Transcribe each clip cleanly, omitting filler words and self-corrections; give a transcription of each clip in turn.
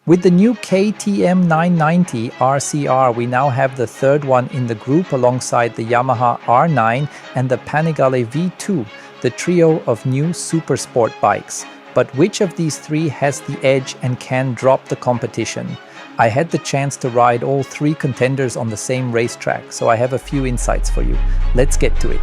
With the new KTM 990 RCR, we now have the third one in the group alongside the Yamaha R9 and the Panigale V2, the trio of new Supersport bikes. But which of these three has the edge and can drop the competition? I had the chance to ride all three contenders on the same racetrack, so I have a few insights for you. Let's get to it.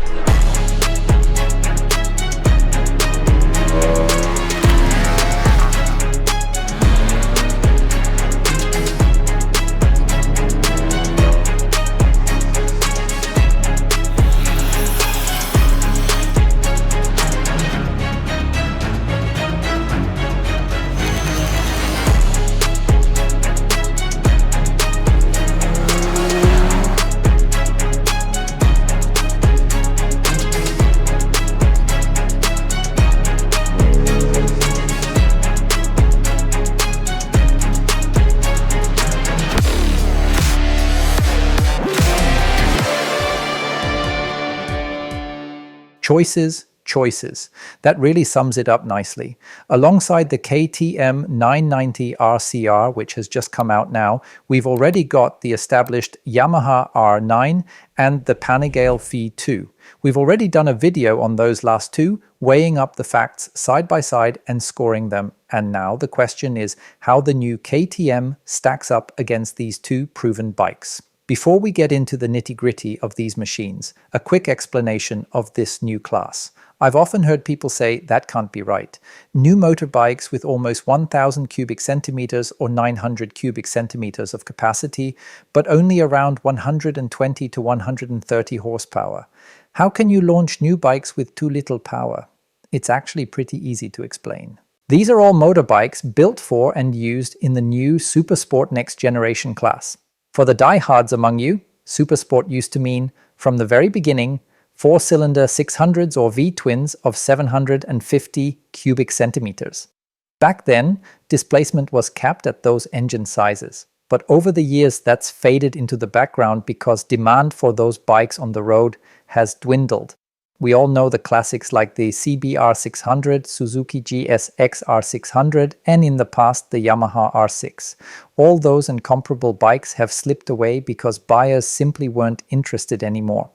Choices, choices. That really sums it up nicely. Alongside the KTM 990 RCR, which has just come out now, we've already got the established Yamaha R9 and the Panigale V2. We've already done a video on those last two, weighing up the facts side by side and scoring them. And now the question is how the new KTM stacks up against these two proven bikes. Before we get into the nitty-gritty of these machines, a quick explanation of this new class. I've often heard people say that can't be right. New motorbikes with almost 1,000 cubic centimeters or 900 cubic centimeters of capacity, but only around 120 to 130 horsepower. How can you launch new bikes with too little power? It's actually pretty easy to explain. These are all motorbikes built for and used in the new Supersport next generation class. For the diehards among you, Supersport used to mean, from the very beginning, 4-cylinder 600s or V-twins of 750 cubic centimeters. Back then, displacement was capped at those engine sizes. But over the years, that's faded into the background because demand for those bikes on the road has dwindled. We all know the classics like the CBR 600, Suzuki GSX R600, and in the past the Yamaha R6. All those and comparable bikes have slipped away because buyers simply weren't interested anymore.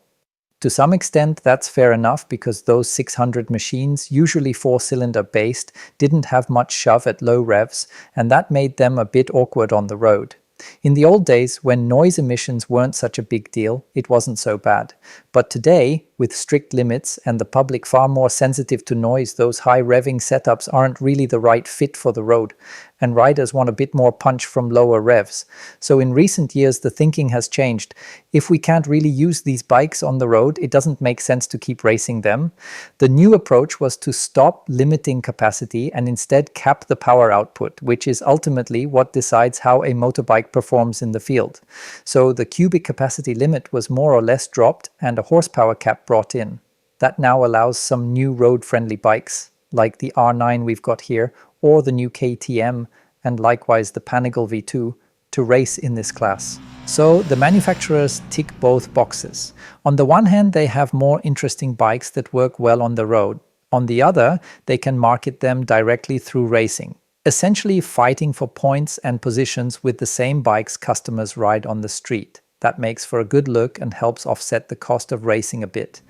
To some extent that's fair enough because those 600 machines, usually 4-cylinder based, didn't have much shove at low revs, and that made them a bit awkward on the road. In the old days, when noise emissions weren't such a big deal, it wasn't so bad. But today, with strict limits and the public far more sensitive to noise, those high revving setups aren't really the right fit for the road, and riders want a bit more punch from lower revs. So in recent years, the thinking has changed. If we can't really use these bikes on the road, it doesn't make sense to keep racing them. The new approach was to stop limiting capacity and instead cap the power output, which is ultimately what decides how a motorbike performs in the field. So the cubic capacity limit was more or less dropped and a horsepower cap brought in. That now allows some new road-friendly bikes, like the R9 we've got here, or the new KTM, and likewise the Panigale V2, to race in this class. So the manufacturers tick both boxes. On the one hand, they have more interesting bikes that work well on the road. On the other, they can market them directly through racing, essentially fighting for points and positions with the same bikes customers ride on the street. That makes for a good look and helps offset the cost of racing a bit.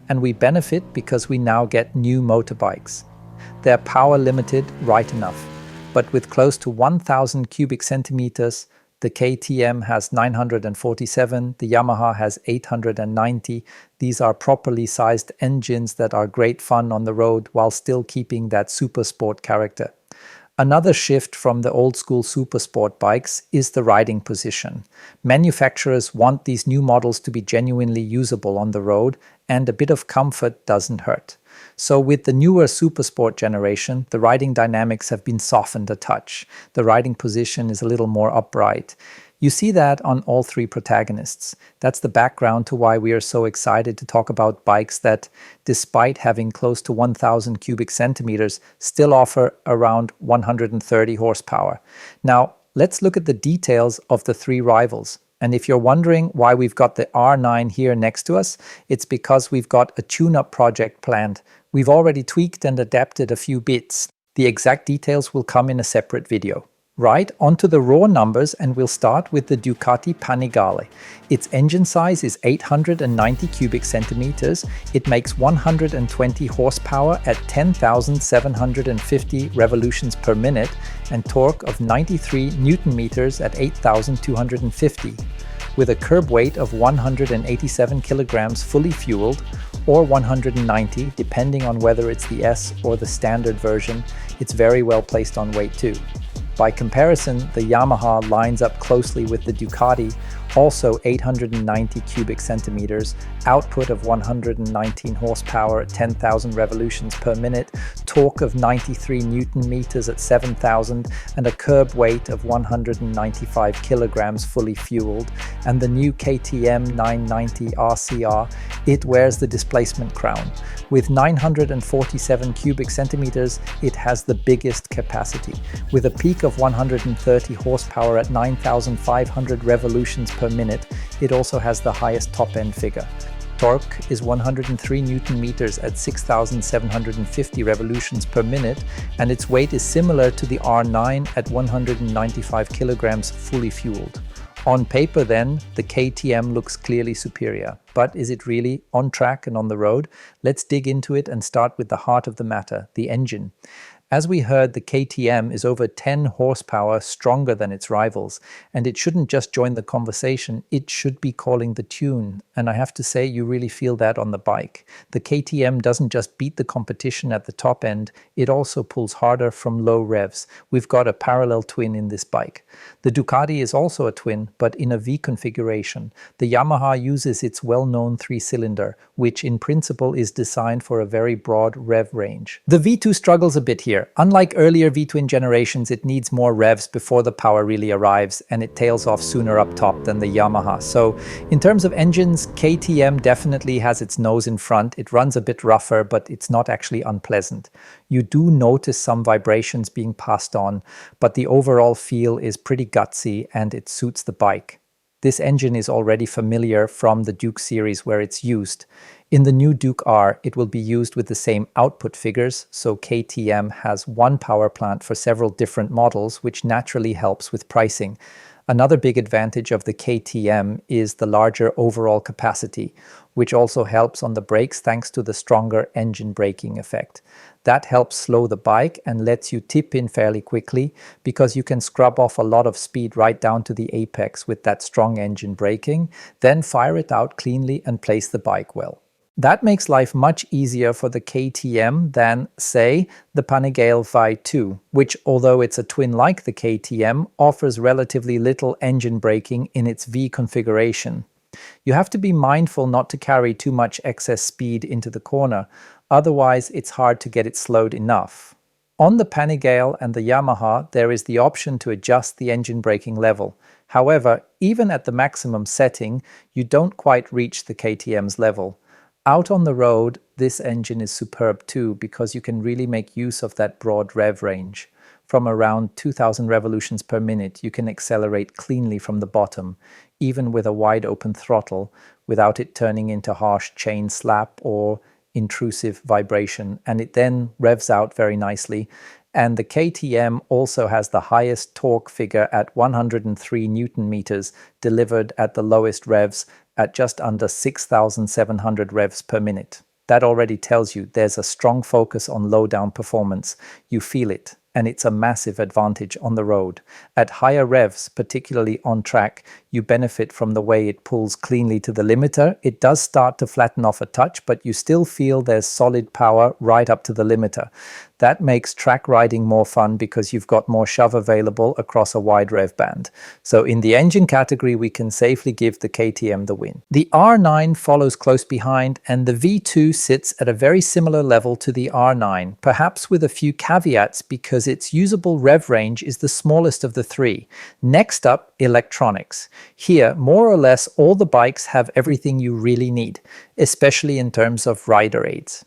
And we benefit because we now get new motorbikes. They're power limited right enough, but with close to 1,000 cubic centimeters, the KTM has 947, the Yamaha has 890. These are properly sized engines that are great fun on the road while still keeping that Supersport character. Another shift from the old-school Supersport bikes is the riding position. Manufacturers want these new models to be genuinely usable on the road, and a bit of comfort doesn't hurt. So with the newer Supersport generation, the riding dynamics have been softened a touch. The riding position is a little more upright. You see that on all three protagonists. That's the background to why we are so excited to talk about bikes that, despite having close to 1,000 cubic centimeters, still offer around 130 horsepower. Now, let's look at the details of the three rivals. And if you're wondering why we've got the R9 here next to us, it's because we've got a tune-up project planned. We've already tweaked and adapted a few bits. The exact details will come in a separate video. Right, onto the raw numbers, and we'll start with the Ducati Panigale. Its engine size is 890 cubic centimeters. It makes 120 horsepower at 10,750 revolutions per minute and torque of 93 newton meters at 8,250. With a curb weight of 187 kilograms fully fueled, or 190 depending on whether it's the S or the standard version, it's very well placed on weight too. By comparison, the Yamaha lines up closely with the Ducati, also 890 cubic centimeters, output of 119 horsepower at 10,000 revolutions per minute, torque of 93 newton meters at 7,000, and a curb weight of 195 kilograms fully fueled. And the new KTM 990 RCR, it wears the displacement crown. With 947 cubic centimeters, it has the biggest capacity, with a peak of 130 horsepower at 9,500 revolutions per minute. It also has the highest top-end figure. Torque is 103 newton meters at 6,750 revolutions per minute, and its weight is similar to the R9 at 195 kilograms fully fueled. On paper then, the KTM looks clearly superior, but is it really on track and on the road? Let's dig into it and start with the heart of the matter, the engine. As we heard, the KTM is over 10 horsepower stronger than its rivals, and it shouldn't just join the conversation, it should be calling the tune. And I have to say, you really feel that on the bike. The KTM doesn't just beat the competition at the top end, it also pulls harder from low revs. We've got a parallel twin in this bike. The Ducati is also a twin, but in a V configuration. The Yamaha uses its well-known 3-cylinder, which in principle is designed for a very broad rev range. The V2 struggles a bit here. Unlike earlier V-twin generations, it needs more revs before the power really arrives, and it tails off sooner up top than the Yamaha. So in terms of engines, KTM definitely has its nose in front. It runs a bit rougher, but it's not actually unpleasant. You do notice some vibrations being passed on, but the overall feel is pretty gutsy and it suits the bike. This engine is already familiar from the Duke series where it's used. In the new Duke R, it will be used with the same output figures, so KTM has one power plant for several different models, which naturally helps with pricing. Another big advantage of the KTM is the larger overall capacity, which also helps on the brakes thanks to the stronger engine braking effect. That helps slow the bike and lets you tip in fairly quickly because you can scrub off a lot of speed right down to the apex with that strong engine braking, then fire it out cleanly and place the bike well. That makes life much easier for the KTM than, say, the Panigale V2, which, although it's a twin like the KTM, offers relatively little engine braking in its V configuration. You have to be mindful not to carry too much excess speed into the corner, otherwise it's hard to get it slowed enough. On the Panigale and the Yamaha, there is the option to adjust the engine braking level. However, even at the maximum setting, you don't quite reach the KTM's level. Out on the road, this engine is superb too because you can really make use of that broad rev range. From around 2,000 revolutions per minute, you can accelerate cleanly from the bottom, even with a wide open throttle, without it turning into harsh chain slap or intrusive vibration, and it then revs out very nicely. And the KTM also has the highest torque figure at 103 newton meters, delivered at the lowest revs at just under 6,700 revs per minute. That already tells you there's a strong focus on low-down performance. You feel it, and it's a massive advantage on the road. At higher revs, particularly on track, you benefit from the way it pulls cleanly to the limiter. It does start to flatten off a touch, but you still feel there's solid power right up to the limiter. That makes track riding more fun because you've got more shove available across a wide rev band. So in the engine category, we can safely give the KTM the win. The R9 follows close behind, and the V2 sits at a very similar level to the R9, perhaps with a few caveats because its usable rev range is the smallest of the three. Next up, electronics. Here, more or less all the bikes have everything you really need, especially in terms of rider aids.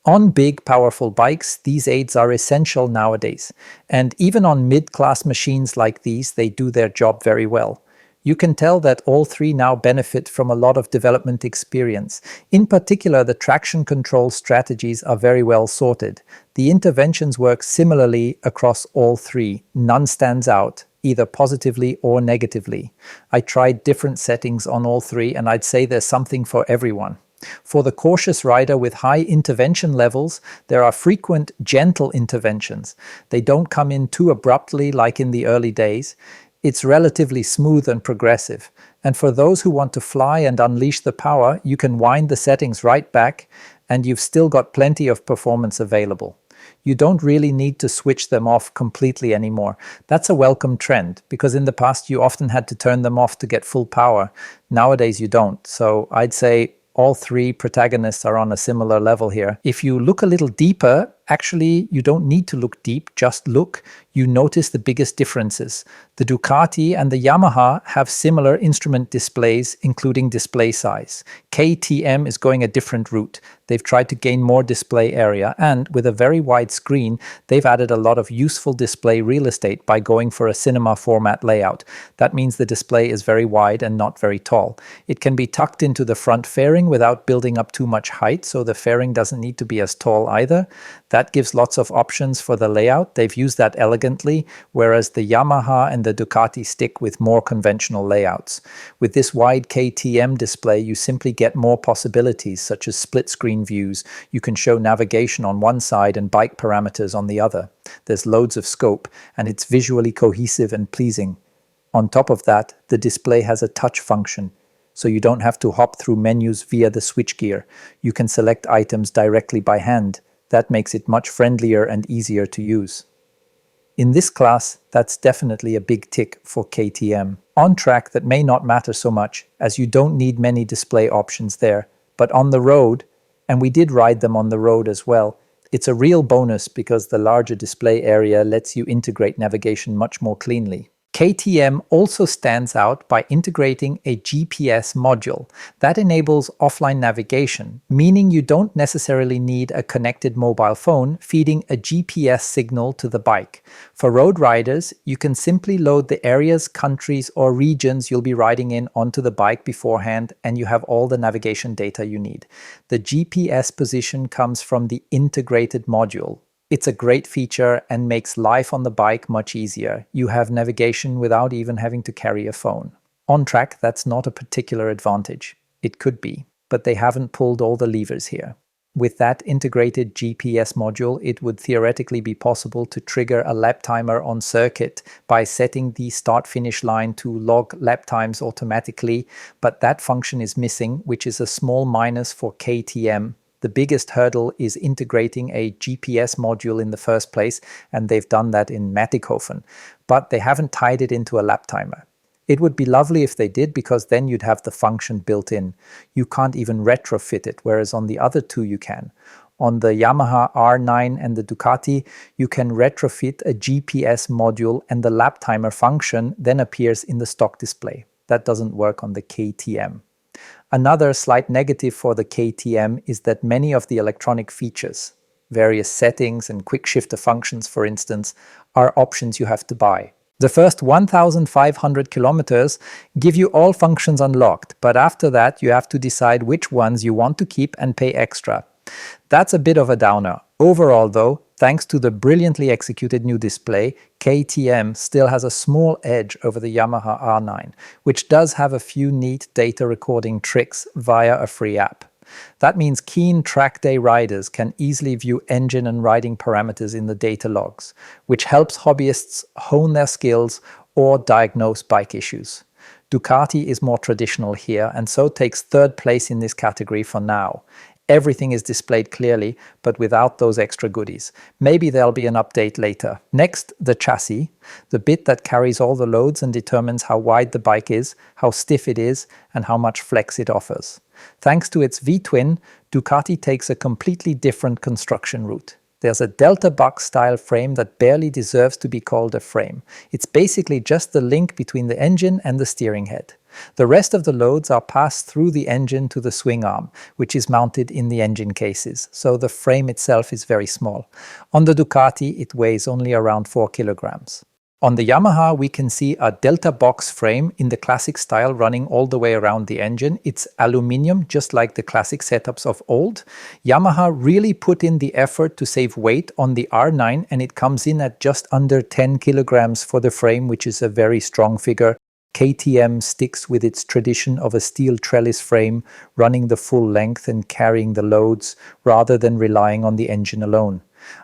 On big, powerful bikes, these aids are essential nowadays, and even on mid-class machines like these, they do their job very well. You can tell that all three now benefit from a lot of development experience. In particular, the traction control strategies are very well sorted. The interventions work similarly across all three. None stands out, either positively or negatively. I tried different settings on all three, and I'd say there's something for everyone. For the cautious rider with high intervention levels, there are frequent gentle interventions. They don't come in too abruptly like in the early days. It's relatively smooth and progressive. And for those who want to fly and unleash the power, you can wind the settings right back, and you've still got plenty of performance available. You don't really need to switch them off completely anymore. That's a welcome trend, because in the past you often had to turn them off to get full power. Nowadays you don't. So I'd say all three protagonists are on a similar level here. If you look a little deeper, actually you don't need to look deep, just look. You notice the biggest differences. The Ducati and the Yamaha have similar instrument displays, including display size. KTM is going a different route. They've tried to gain more display area, and with a very wide screen, they've added a lot of useful display real estate by going for a cinema format layout. That means the display is very wide and not very tall. It can be tucked into the front fairing without building up too much height, so the fairing doesn't need to be as tall either. That gives lots of options for the layout. They've used that elegantly, whereas the Yamaha and the Ducati stick with more conventional layouts. With this wide KTM display, you simply get more possibilities, such as split-screen views. You can show navigation on one side and bike parameters on the other. There's loads of scope, and it's visually cohesive and pleasing. On top of that, the display has a touch function, so you don't have to hop through menus via the switchgear. You can select items directly by hand. That makes it much friendlier and easier to use. In this class, that's definitely a big tick for KTM. On track, that may not matter so much, as you don't need many display options there, but on the road, and we did ride them on the road as well, it's a real bonus because the larger display area lets you integrate navigation much more cleanly. KTM also stands out by integrating a GPS module that enables offline navigation, meaning you don't necessarily need a connected mobile phone feeding a GPS signal to the bike. For road riders, you can simply load the areas, countries, or regions you'll be riding in onto the bike beforehand, and you have all the navigation data you need. The GPS position comes from the integrated module. It's a great feature and makes life on the bike much easier. You have navigation without even having to carry a phone. On track, that's not a particular advantage. It could be, but they haven't pulled all the levers here. With that integrated GPS module, it would theoretically be possible to trigger a lap timer on circuit by setting the start-finish line to log lap times automatically, but that function is missing, which is a small minus for KTM. The biggest hurdle is integrating a GPS module in the first place, and they've done that in Mattighofen, but they haven't tied it into a lap timer. It would be lovely if they did, because then you'd have the function built in. You can't even retrofit it, whereas on the other two you can. On the Yamaha R9 and the Ducati, you can retrofit a GPS module, and the lap timer function then appears in the stock display. That doesn't work on the KTM. Another slight negative for the KTM is that many of the electronic features, various settings and quick shifter functions for instance, are options you have to buy. The first 1,500 kilometers give you all functions unlocked, but after that you have to decide which ones you want to keep and pay extra. That's a bit of a downer. Overall though, thanks to the brilliantly executed new display, KTM still has a small edge over the Yamaha R9, which does have a few neat data recording tricks via a free app. That means keen track day riders can easily view engine and riding parameters in the data logs, which helps hobbyists hone their skills or diagnose bike issues. Ducati is more traditional here and so takes third place in this category for now. Everything is displayed clearly, but without those extra goodies. Maybe there'll be an update later. Next, the chassis, the bit that carries all the loads and determines how wide the bike is, how stiff it is, and how much flex it offers. Thanks to its V-twin, Ducati takes a completely different construction route. There's a delta box style frame that barely deserves to be called a frame. It's basically just the link between the engine and the steering head. The rest of the loads are passed through the engine to the swing arm, which is mounted in the engine cases, so the frame itself is very small. On the Ducati, it weighs only around 4 kilograms. On the Yamaha, we can see a delta box frame in the classic style running all the way around the engine. It's aluminium, just like the classic setups of old. Yamaha really put in the effort to save weight on the R9, and it comes in at just under 10 kilograms for the frame, which is a very strong figure. KTM sticks with its tradition of a steel trellis frame, running the full length and carrying the loads, rather than relying on the engine alone.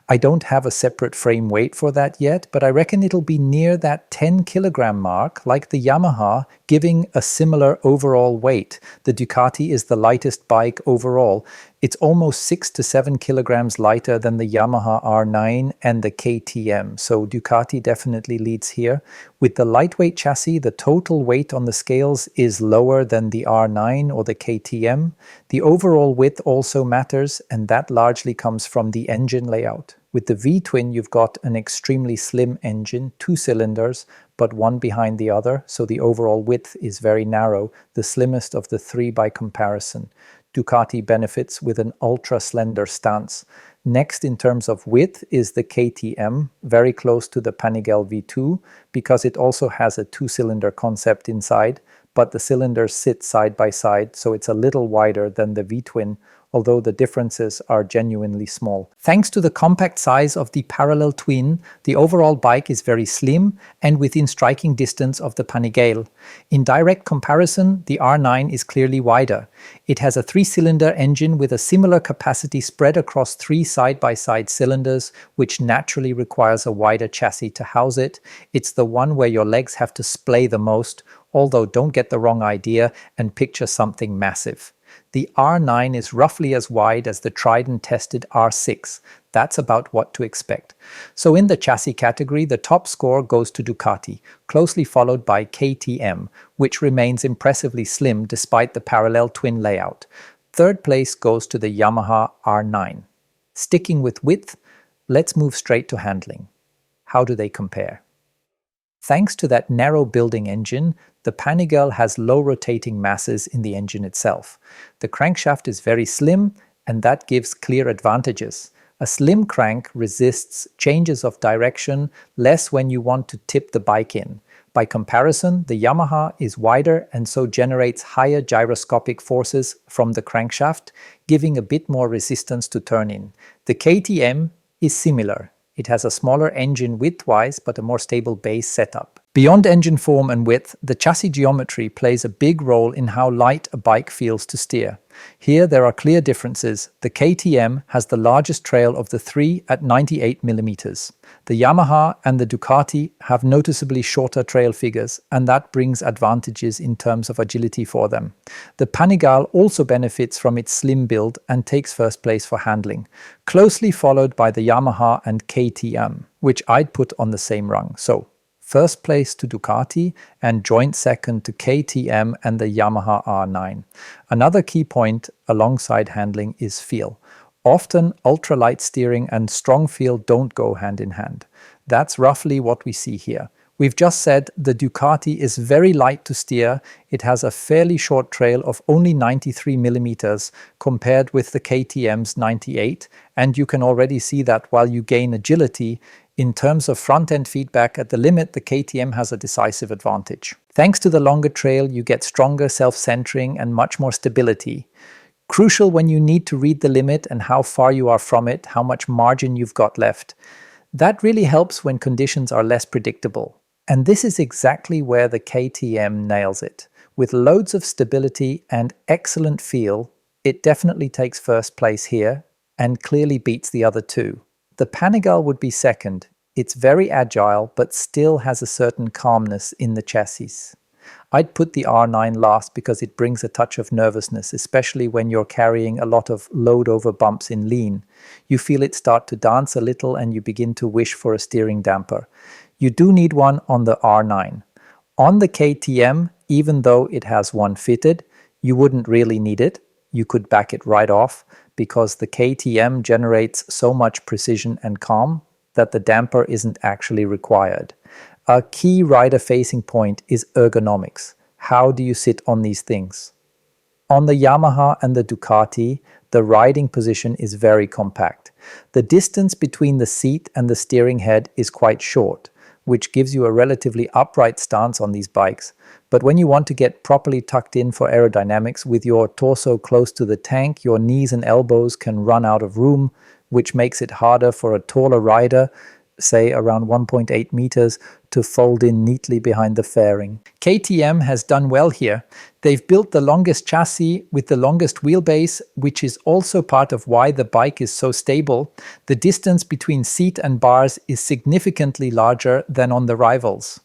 I don't have a separate frame weight for that yet, but I reckon it'll be near that 10 kilogram mark, like the Yamaha, giving a similar overall weight. The Ducati is the lightest bike overall. It's almost 6 to 7 kilograms lighter than the Yamaha R9 and the KTM, so Ducati definitely leads here. With the lightweight chassis, the total weight on the scales is lower than the R9 or the KTM. The overall width also matters, and that largely comes from the engine layout. With the V-twin, you've got an extremely slim engine, 2 cylinders, but one behind the other, so the overall width is very narrow, the slimmest of the three by comparison. Ducati benefits with an ultra-slender stance. Next in terms of width is the KTM, very close to the Panigale V2, because it also has a 2-cylinder concept inside, but the cylinders sit side by side, so it's a little wider than the V-twin, although the differences are genuinely small. Thanks to the compact size of the parallel twin, the overall bike is very slim and within striking distance of the Panigale. In direct comparison, the R9 is clearly wider. It has a 3-cylinder engine with a similar capacity spread across 3 side-by-side cylinders, which naturally requires a wider chassis to house it. It's the one where your legs have to splay the most, although don't get the wrong idea and picture something massive. The R9 is roughly as wide as the tried and tested R6. That's about what to expect. So in the chassis category, the top score goes to Ducati, closely followed by KTM, which remains impressively slim despite the parallel twin layout. Third place goes to the Yamaha R9. Sticking with width, let's move straight to handling. How do they compare? Thanks to that narrow building engine, the Panigale has low rotating masses in the engine itself. The crankshaft is very slim, and that gives clear advantages. A slim crank resists changes of direction less when you want to tip the bike in. By comparison, the Yamaha is wider and so generates higher gyroscopic forces from the crankshaft, giving a bit more resistance to turn in. The KTM is similar. It has a smaller engine width-wise, but a more stable base setup. Beyond engine form and width, the chassis geometry plays a big role in how light a bike feels to steer. Here there are clear differences. The KTM has the largest trail of the three at 98 mm. The Yamaha and the Ducati have noticeably shorter trail figures, and that brings advantages in terms of agility for them. The Panigale also benefits from its slim build and takes first place for handling, closely followed by the Yamaha and KTM, which I'd put on the same rung. So, first place to Ducati and joint second to KTM and the Yamaha R9. Another key point alongside handling is feel. Often ultralight steering and strong feel don't go hand in hand. That's roughly what we see here. We've just said the Ducati is very light to steer. It has a fairly short trail of only 93 mm compared with the KTM's 98, and you can already see that while you gain agility, in terms of front-end feedback at the limit, the KTM has a decisive advantage. Thanks to the longer trail, you get stronger self-centering and much more stability. Crucial when you need to read the limit and how far you are from it, how much margin you've got left. That really helps when conditions are less predictable. And this is exactly where the KTM nails it. With loads of stability and excellent feel, it definitely takes first place here and clearly beats the other two. The Panigale would be second. It's very agile, but still has a certain calmness in the chassis. I'd put the R9 last because it brings a touch of nervousness, especially when you're carrying a lot of load over bumps in lean. You feel it start to dance a little and you begin to wish for a steering damper. You do need one on the R9. On the KTM, even though it has one fitted, you wouldn't really need it. You could back it right off, because the KTM generates so much precision and calm that the damper isn't actually required. A key rider-facing point is ergonomics. How do you sit on these things? On the Yamaha and the Ducati, the riding position is very compact. The distance between the seat and the steering head is quite short. which gives you a relatively upright stance on these bikes. But when you want to get properly tucked in for aerodynamics with your torso close to the tank, your knees and elbows can run out of room, which makes it harder for a taller rider, say around 1.8 meters, to fold in neatly behind the fairing. KTM has done well here. They've built the longest chassis with the longest wheelbase, which is also part of why the bike is so stable. The distance between seat and bars is significantly larger than on the rivals.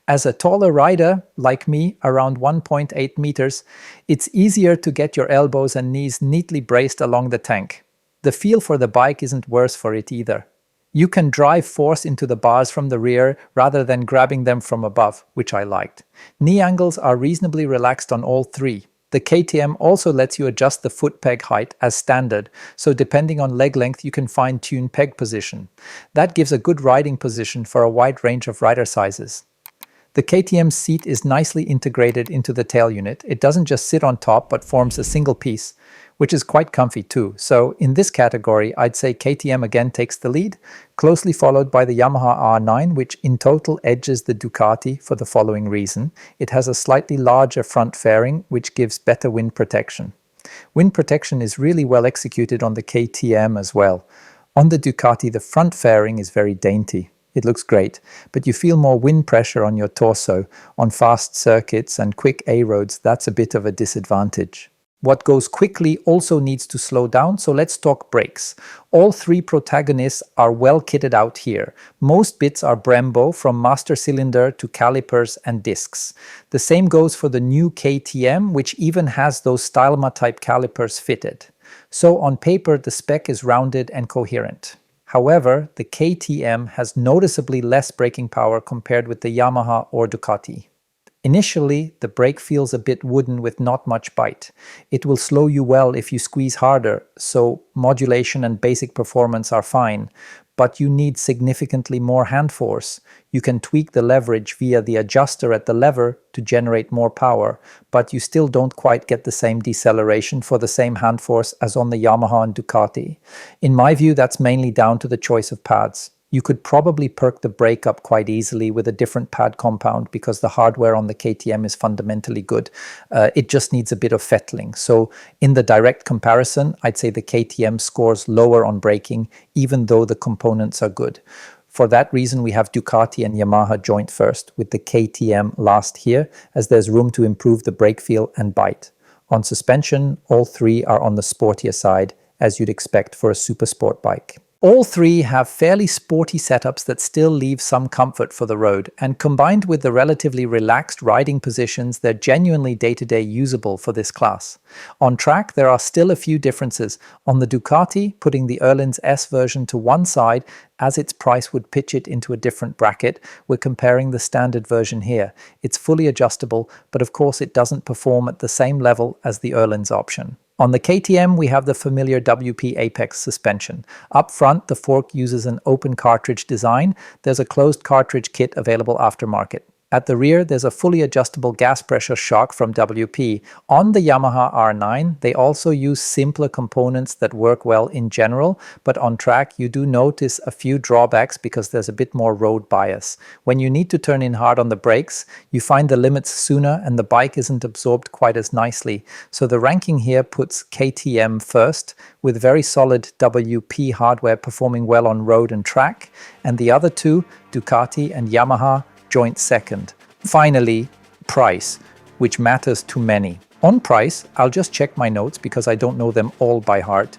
As a taller rider, like me, around 1.8 meters, it's easier to get your elbows and knees neatly braced along the tank. The feel for the bike isn't worse for it either. You can drive force into the bars from the rear rather than grabbing them from above, which I liked. Knee angles are reasonably relaxed on all three. The KTM also lets you adjust the foot peg height as standard, so depending on leg length you can fine-tune peg position. That gives a good riding position for a wide range of rider sizes. The KTM seat is nicely integrated into the tail unit. It doesn't just sit on top but forms a single piece, which is quite comfy too. So in this category, I'd say KTM again takes the lead, closely followed by the Yamaha R9, which in total edges the Ducati for the following reason. It has a slightly larger front fairing, which gives better wind protection. Wind protection is really well executed on the KTM as well. On the Ducati, the front fairing is very dainty. It looks great, but you feel more wind pressure on your torso. On fast circuits and quick A roads, that's a bit of a disadvantage. What goes quickly also needs to slow down, so let's talk brakes. All three protagonists are well kitted out here. Most bits are Brembo, from master cylinder to calipers and discs. The same goes for the new KTM, which even has those Stylema type calipers fitted. So on paper the spec is rounded and coherent. However, the KTM has noticeably less braking power compared with the Yamaha or Ducati. Initially, the brake feels a bit wooden with not much bite. It will slow you well if you squeeze harder, so modulation and basic performance are fine, but you need significantly more hand force. You can tweak the leverage via the adjuster at the lever to generate more power, but you still don't quite get the same deceleration for the same hand force as on the Yamaha and Ducati. In my view, that's mainly down to the choice of pads. You could probably perk the brake up quite easily with a different pad compound because the hardware on the KTM is fundamentally good. It just needs a bit of fettling. So in the direct comparison, I'd say the KTM scores lower on braking, even though the components are good. For that reason, we have Ducati and Yamaha joint first, with the KTM last here, as there's room to improve the brake feel and bite. On suspension, all three are on the sportier side, as you'd expect for a Supersport bike. All three have fairly sporty setups that still leave some comfort for the road, and combined with the relatively relaxed riding positions, they're genuinely day-to-day usable for this class. On track, there are still a few differences. On the Ducati, putting the Öhlins S version to one side, as its price would pitch it into a different bracket, we're comparing the standard version here. It's fully adjustable, but of course it doesn't perform at the same level as the Öhlins option. On the KTM, we have the familiar WP Apex suspension. Up front, the fork uses an open cartridge design. There's a closed cartridge kit available aftermarket. At the rear, there's a fully adjustable gas pressure shock from WP. On the Yamaha R9, they also use simpler components that work well in general, but on track you do notice a few drawbacks because there's a bit more road bias. When you need to turn in hard on the brakes, you find the limits sooner and the bike isn't absorbed quite as nicely. So the ranking here puts KTM first, with very solid WP hardware performing well on road and track, and the other two, Ducati and Yamaha, joint second. Finally, price, which matters to many. On price, I'll just check my notes because I don't know them all by heart.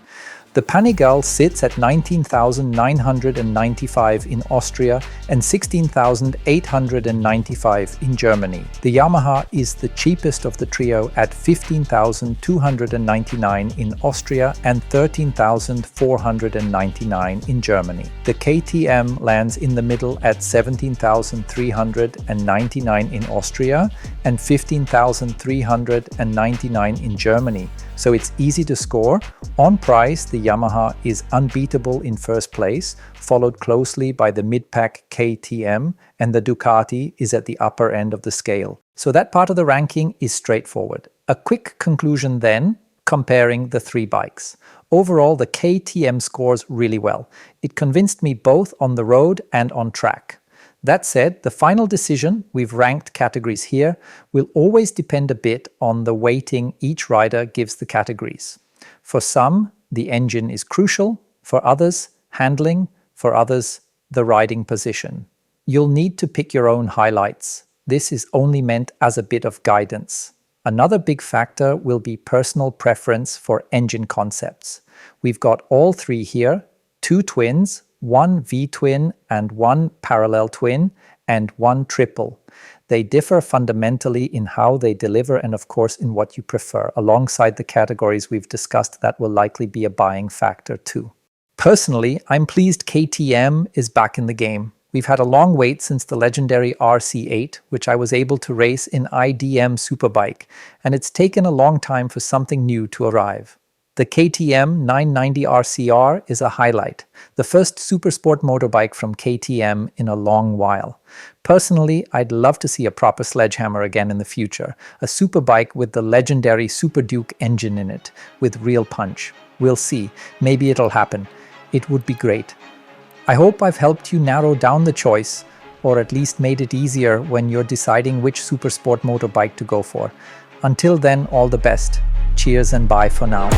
The Panigale sits at 19,995 in Austria and 16,895 in Germany. The Yamaha is the cheapest of the trio at 15,299 in Austria and 13,499 in Germany. The KTM lands in the middle at 17,399 in Austria and 15,399 in Germany. So it's easy to score. On price, the Yamaha is unbeatable in first place, followed closely by the mid-pack KTM, and the Ducati is at the upper end of the scale. So that part of the ranking is straightforward. A quick conclusion then, comparing the three bikes. Overall, the KTM scores really well. It convinced me both on the road and on track. That said, the final decision, we've ranked categories here, will always depend a bit on the weighting each rider gives the categories. For some, the engine is crucial, for others, handling, for others, the riding position. You'll need to pick your own highlights. This is only meant as a bit of guidance. Another big factor will be personal preference for engine concepts. We've got all three here, 2 twins, 1 V-twin and 1 parallel twin, and 1 triple. They differ fundamentally in how they deliver and of course in what you prefer, alongside the categories we've discussed that will likely be a buying factor too. Personally, I'm pleased KTM is back in the game. We've had a long wait since the legendary RC8, which I was able to race in IDM Superbike, and it's taken a long time for something new to arrive. The KTM 990 RCR is a highlight, the first Supersport motorbike from KTM in a long while. Personally, I'd love to see a proper sledgehammer again in the future, a superbike with the legendary Super Duke engine in it, with real punch. We'll see, maybe it'll happen. It would be great. I hope I've helped you narrow down the choice, or at least made it easier when you're deciding which Supersport motorbike to go for. Until then, all the best. Cheers and bye for now.